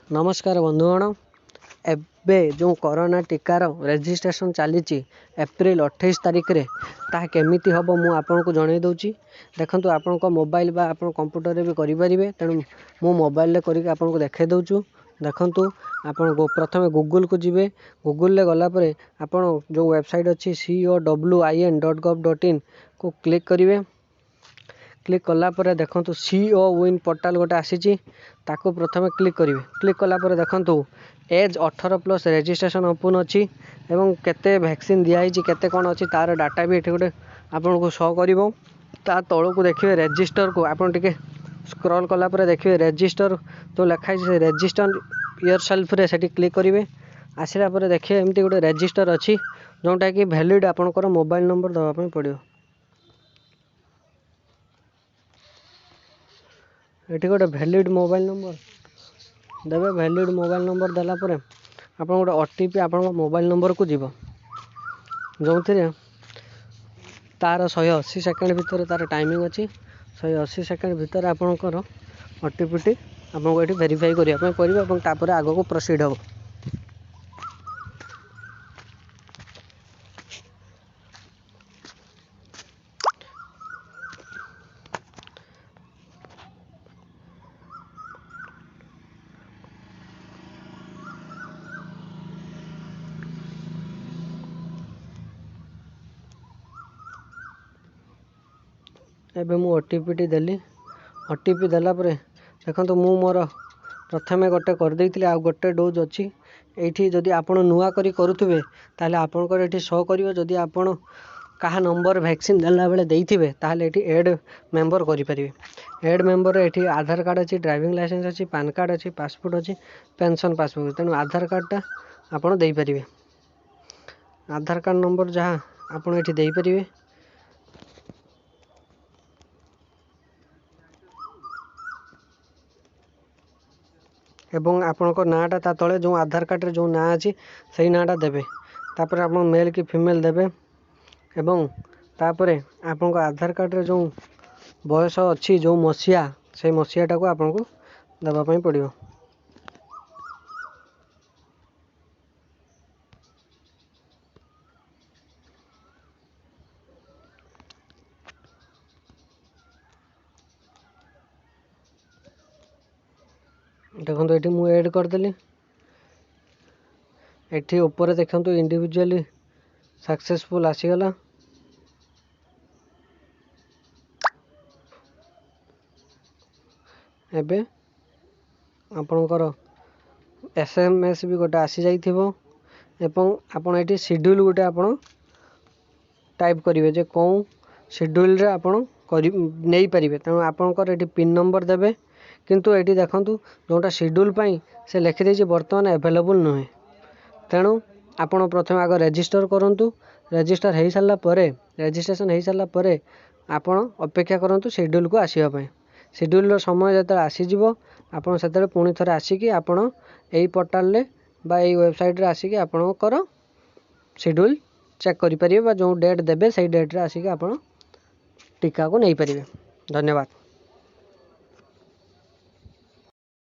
नमस्कार बंधुगण एबे जो कोरोना टीकार रजिस्ट्रेशन चली एप्रिल 28 तारिख रे ता केमिति हम मु आपन को जणे दउची। देखंतु आपन को मोबाइल बा आपन कंप्यूटर रे भी करि परिबे, तेणु मु मोबाइल रे करिके आपन को देखे दउचु। देखंतु आपन प्रथमे गूगल को जिवे, गूगल ले गला परे आपन जो वेबसाइट अछि cowin.gov.in को क्लिक करिवे। क्लिक कला परे देखंतु सीओ विन पोर्टाल गोटे आसीची, ताको प्रथमे क्लिक करिवे। क्लिक कला परे देखंतु एज 18+ रजिस्ट्रेशन ओपन अछि एवं केते वैक्सीन दिया हिची केते कोन अछि तार डाटा भी एठी गोटे आपन को शो करिवो। ता तळो को देखिवे रजिस्टर को आपन टिके स्क्रॉल कला परे देखिवे रजिस्टर तो लिखा हिची से रजिस्टर योरसेल्फ रे सेठी क्लिक करिवे। आसिला परे देखिवे एमती गोटे रजिस्टर अछि जोंटा कि वैलिड आपन को मोबाइल नंबर दबा पय पड़ियो। एठी गोटे वैलिड मोबाइल नंबर देवे। वैलिड मोबाइल नंबर देला परे आपन गोटे ओटीपी आपन मोबाइल नंबर को जीवो, जो तार 180 सेकेंड भितर तार टाइमिंग अच्छी। 180 सेकेंड भितर आपनकर ओटीपी टी आपको ये वेरीफाई करने पड़ो, तापर आग को प्रोसीड हम। एबे मु ओटीपी टी देली। ओटीपी देला परे देखंतु मु मोर प्रथमे गोटे कर देइतिले आ गोटे डोज अछि। एठी जदि आपण नुआ करी करूथबे ताले आपनकर एठी शो करिवो। जदि आपण काहा नंबर वैक्सीन देला बेले देइथिबे ताले एठी ऐड मेंबर करि परिबे। ऐड मेंबर एठी आधार कार्ड अछि, ड्राइविंग लाइसेंस अछि, पैन कार्ड अछि, पासपोर्ट अछि, पेंशन पासबुक। तेनु आधार कार्ड टा आपण देइ परिबे। आधार कार्ड नंबर जहाँ आपण एठी देइ परिबे। एवं आपनको नाटा ता तले जो आधार कार्ड रे जो ना अछि सही नाटा देबे। तापर आपण मेल की फीमेल देबे एवं तापर आपनको आधार कार्ड रे जो बयस अछि जो मसिया से मसियाटा को आपनको दबा पय पड़ियो। देखो ये मुझे ऐड करदेली। एठी ऊपर देखंतु इंडिविजुअली सक्सेसफुल आसीगला। एबे आपनकर एसएमएस भी गोटे आसी जाइथिबो एवं आपण एठी शेड्यूल गोटे आपण टाइप करिवे जे कोन शेड्यूल रे आपण नहीं पारिबे। तेणु आपनकर एठी पिन नंबर देबे, किंतु एठी देखंतु जोटा शेड्यूल पई से लिखि देछि वर्तमान अवेलेबल नहे। तेणु आपण प्रथम आग रजिस्टर करंतु। रजिस्टर हेई सारला परे रजिस्ट्रेशन हेई सारला परे आपण अपेक्षा करंतु शेड्यूल को आसीबा पई। शेड्यूल रो समय जते आसी जिवो आपण सेते पुणी थरे आसीकी आपण एई पोर्टल रे बा एई वेबसाइट रे आसीकी आपणकर शेड्यूल चेक करि परिबे, बा जो डेट देबे सेई डेट रे आसीकी आपण टीका को नहीं परिबे। धन्यवाद।